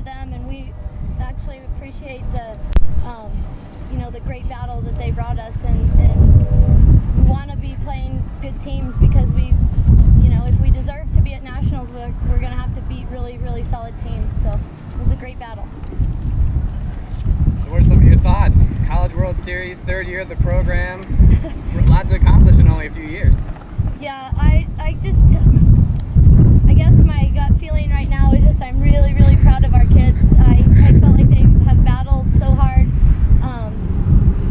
them, and we actually appreciate the the great battle that they brought us, and we want to be playing good teams because if we deserve to be at nationals, we're going to have to beat really, really solid teams. So it was a great battle. So what are some of your thoughts? College World Series, third year of the program, a lot to accomplish in only a few years. Yeah, I guess my gut feeling right now is just I'm really, really proud of our kids. I felt like they have battled so hard.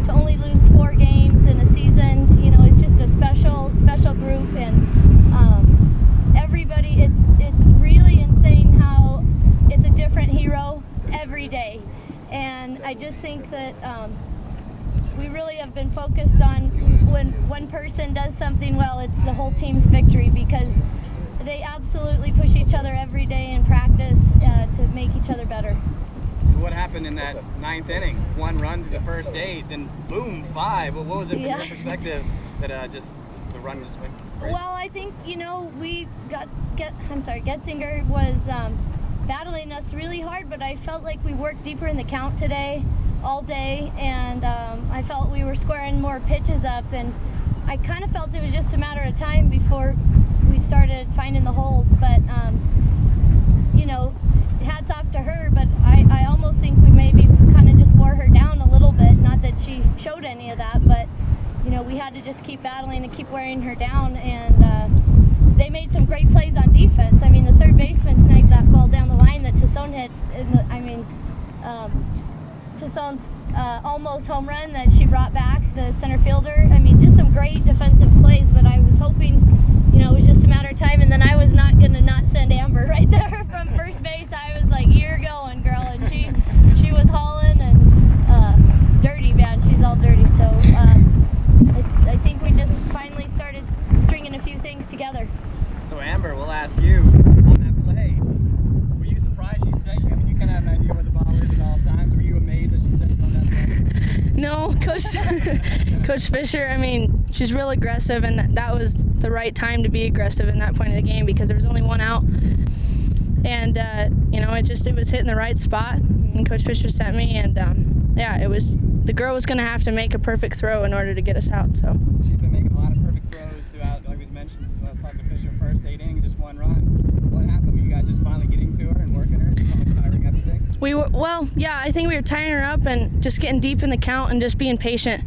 To only lose 4 games in a season, it's just a special group, and everybody, it's really insane how it's a different hero every day. And I just think that we really have been focused on when one person does something well, it's the whole team's victory, because they absolutely push each other every day in practice to make each other better. So what happened in that 9th inning? 1 run to the first 8, then boom, 5. What was it from your perspective that just the run just went right? Well, I think, we Goetzinger was battling us really hard, but I felt like we worked deeper in the count today, all day, and I felt we were squaring more pitches up, and I kind of felt it was just a matter of time before we started finding the holes, but hats off to her, but I almost think we maybe kind of just wore her down a little bit. Not that she showed any of that, but we had to just keep battling and keep wearing her down, and they made some great plays on defense. I mean, the third baseman snagged that ball down the line that Tassone hit. Tassone's almost home run that she brought back, the center fielder. I mean, just some great defensive plays, but I was hoping, it was just a matter of time, and then I was not going to not send Amber right there from first base. I was like, you're going, girl, and she was hauling, and dirty, man. She's all dirty, so I think we just finally started stringing a few things together. So Amber, we'll ask you, on that play, were you surprised she set you? I mean, you kind of have an idea where the ball is at all times. Were you amazed that she set you on that play? No, Coach Fisher, I mean, she's real aggressive, and that was the right time to be aggressive in that point of the game because there was only 1 out. And, it was hitting the right spot, and Coach Fisher sent me, and, the girl was going to have to make a perfect throw in order to get us out. So she's been making a lot of perfect throws throughout, like we mentioned, I was talking to Fisher first 8 innings, just 1 run. What happened? Were you guys just finally getting to her and working her, finally tiring everything? I think we were tying her up and just getting deep in the count and just being patient.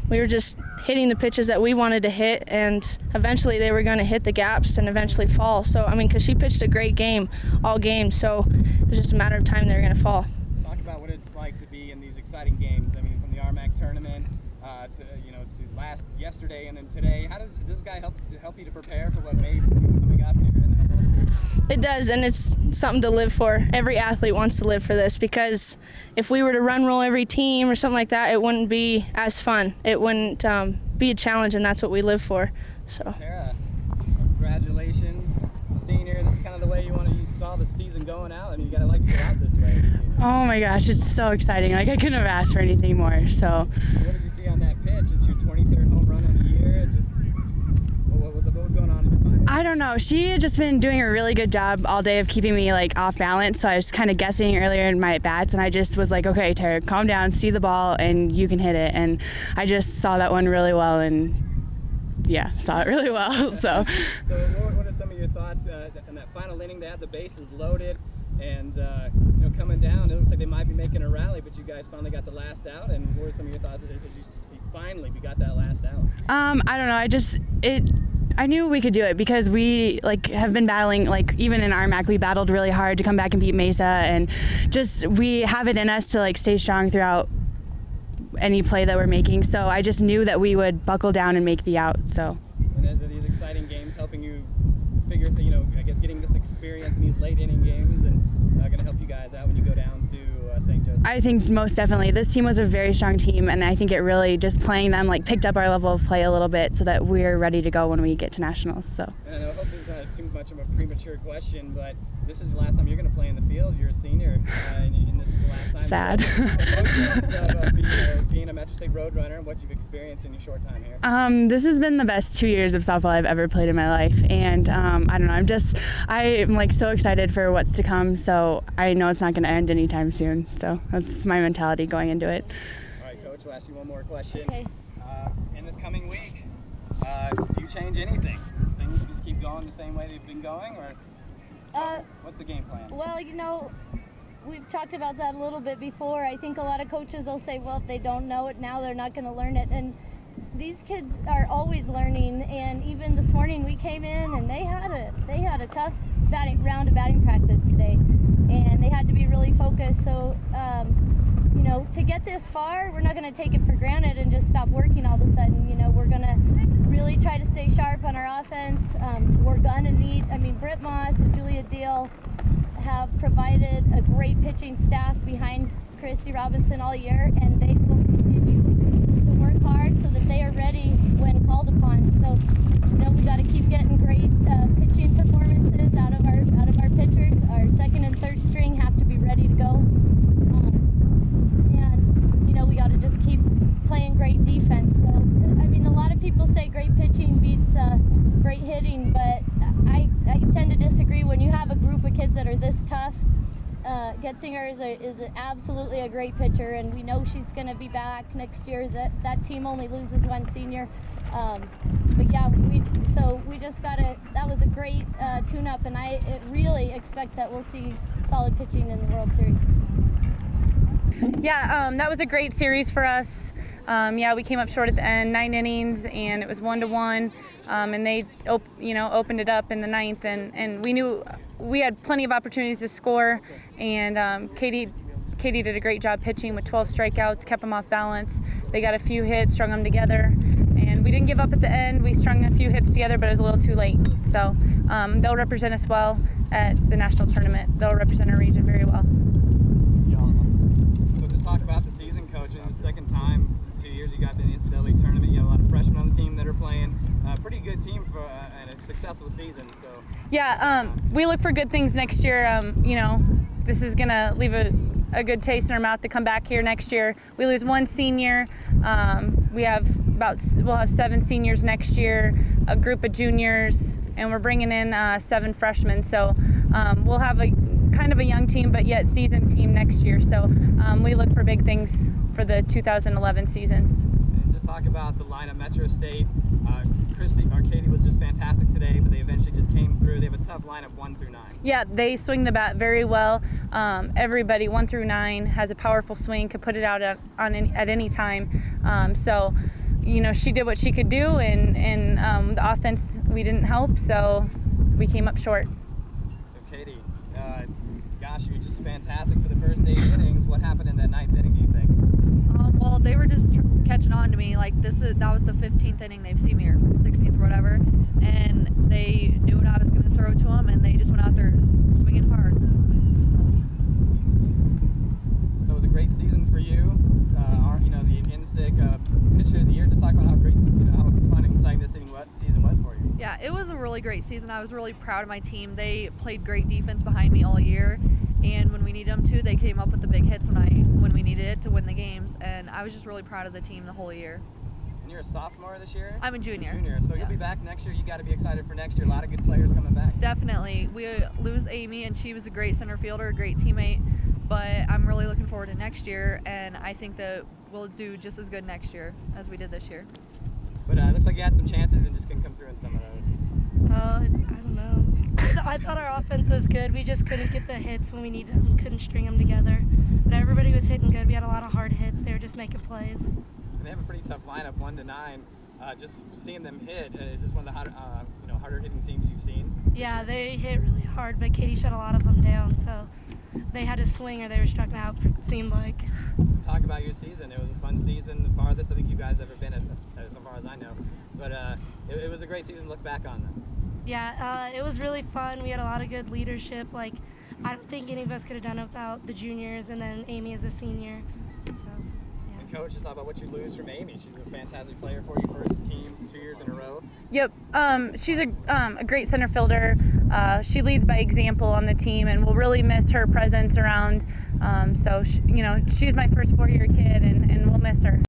We were just hitting the pitches that we wanted to hit, and eventually they were going to hit the gaps and eventually fall. So, because she pitched a great game all game, so it was just a matter of time they were going to fall. Talk about what it's like to be in these exciting games. I mean, from the RMAC tournament to yesterday and then today. How does this guy help you to prepare for what may be coming up here in the World Series? It does, and it's something to live for. Every athlete wants to live for this, because if we were to run roll every team or something like that, it wouldn't be as fun. It wouldn't be a challenge, and that's what we live for. So, Tara, congratulations, senior. This is kind of the way you saw the season going out. I mean, you gotta like to get out this way. Oh my gosh, it's so exciting. I couldn't have asked for anything more. So what did you see on that pitch? It's your 23rd home run on the year. What was going on in your mind? I don't know. She had just been doing a really good job all day of keeping me off balance. So I was kind of guessing earlier in my at-bats, and I just was like, okay, Tara, calm down, see the ball, and you can hit it. And I just saw that one really well, and saw it really well. So what are some of your thoughts in that final inning? They had the bases loaded, and coming down, it looks like they might be making a rally, but you guys finally got the last out. And what were some of your thoughts as you finally got that last out? I don't know. I knew we could do it because we have been battling, even in RMAC, we battled really hard to come back and beat Mesa, and just we have it in us to stay strong throughout any play that we're making. So I just knew that we would buckle down and make the out. So. And as these exciting games helping you figure, I guess getting this experience in these late inning games and going to help you guys out when you go down to St. Joseph? I think most definitely. This team was a very strong team, and I think it really just playing them picked up our level of play a little bit so that we're ready to go when we get to nationals. So. And I hope these teams much of a premature question, but this is the last time you're going to play in the field. You're a senior, and this is the last time. Sad. So, being a Metro State Roadrunner and what you've experienced in your short time here. This has been the best 2 years of softball I've ever played in my life, and I don't know. I'm like so excited for what's to come. So I know it's not going to end anytime soon. So that's my mentality going into it. All right, Coach. We'll ask you one more question. Okay. In this coming week, do you change anything? Things just keep going the same way they've been going, or what's the game plan? Well, we've talked about that a little bit before. I think a lot of coaches will say, well, if they don't know it now, they're not going to learn it. And these kids are always learning. And even this morning, we came in and they had a tough round of batting practice today, and they had to be really focused. So, to get this far, we're not going to take it for granted and just stop working all of a sudden. We're going to really try to stay sharp on our offense. We're going to need, Britt Moss and Julia Deal have provided a great pitching staff behind Christy Robinson all year, and they will continue to work hard so that they are ready when called upon. So, we got to keep getting great pitching performances out of our pitchers. Our second and third string have to be ready to go. We got to just keep playing great defense. So, a lot of people say great pitching beats great hitting, but I tend to disagree. When you have a group of kids that are this tough, Goetzinger is absolutely a great pitcher, and we know she's going to be back next year. That team only loses one senior. But yeah, we just got to. That was a great tune-up, and I really expect that we'll see solid pitching in the World Series. Yeah, that was a great series for us. We came up short at the end, 9 innings, and it was 1-1. And they, opened it up in the 9th, and we knew we had plenty of opportunities to score. And Katie did a great job pitching with 12 strikeouts, kept them off balance. They got a few hits, strung them together, and we didn't give up at the end. We strung a few hits together, but it was a little too late. So they'll represent us well at the national tournament. They'll represent our region very well. So just talk about the season, Coach. It's the second time in 2 years you got to the NCAA tournament. You have a lot of freshmen on the team that are playing. Pretty good team for and a successful season. So we look for good things next year. This is gonna leave a good taste in our mouth to come back here next year. We lose one senior. We'll have 7 seniors next year, a group of juniors, and we're bringing in 7 freshmen. So we'll have a kind of a young team, but yet seasoned team next year. So we look for big things for the 2011 season. And just talk about the line at Metro State. Katie was just fantastic today, but they eventually just came through. They have a tough lineup 1 through 9. Yeah, they swing the bat very well. Everybody 1 through 9 has a powerful swing, could put it out at any time. She did what she could do, and the offense, we didn't help, so we came up short. So Katie, you were just fantastic for the first 8 innings. What happened in that 9th inning, do you think? Well, they were just catching on to me. That was the 15th inning they've seen me, or 16th or whatever, and they knew what I was going to throw to them, and they just went out there swinging hard. So it was a great season for you. The NSIC pitcher of the year. Just talk about how great, how fun and exciting this season was for you. Yeah, it was a really great season. I was really proud of my team. They played great defense behind me all year, and when we needed them to, they came up with the big hits when we needed it to win the games, and I was just really proud of the team the whole year. And you're a sophomore this year? I'm a junior. So you'll be back next year. You got to be excited for next year. A lot of good players coming back. Definitely. We lose Amy, and she was a great center fielder, a great teammate, but I'm really looking forward to next year, and I think that we'll do just as good next year as we did this year. But it looks like you had some chances and just couldn't come through in some of those. I don't know. I thought our offense was good. We just couldn't get the hits when we needed them, couldn't string them together. But everybody was hitting good. We had a lot of hard hits. They were just making plays. And they have a pretty tough lineup, 1 to 9. Just seeing them hit, is this one of the harder hitting teams you've seen? Yeah, they hit really hard, but Katie shut a lot of them down. So they had to swing or they were struck out, it seemed like. Talk about your season. It was a fun season, the farthest I think you guys ever been, as far as I know. But it was a great season to look back on, though. Yeah, it was really fun. We had a lot of good leadership. I don't think any of us could have done it without the juniors, and then Amy as a senior. So, yeah. And Coach, just talk about what you lose from Amy. She's a fantastic player for you, first team 2 years in a row. Yep, she's a great center fielder. she leads by example on the team, and we'll really miss her presence around. So she's my first 4-year kid, and we'll miss her.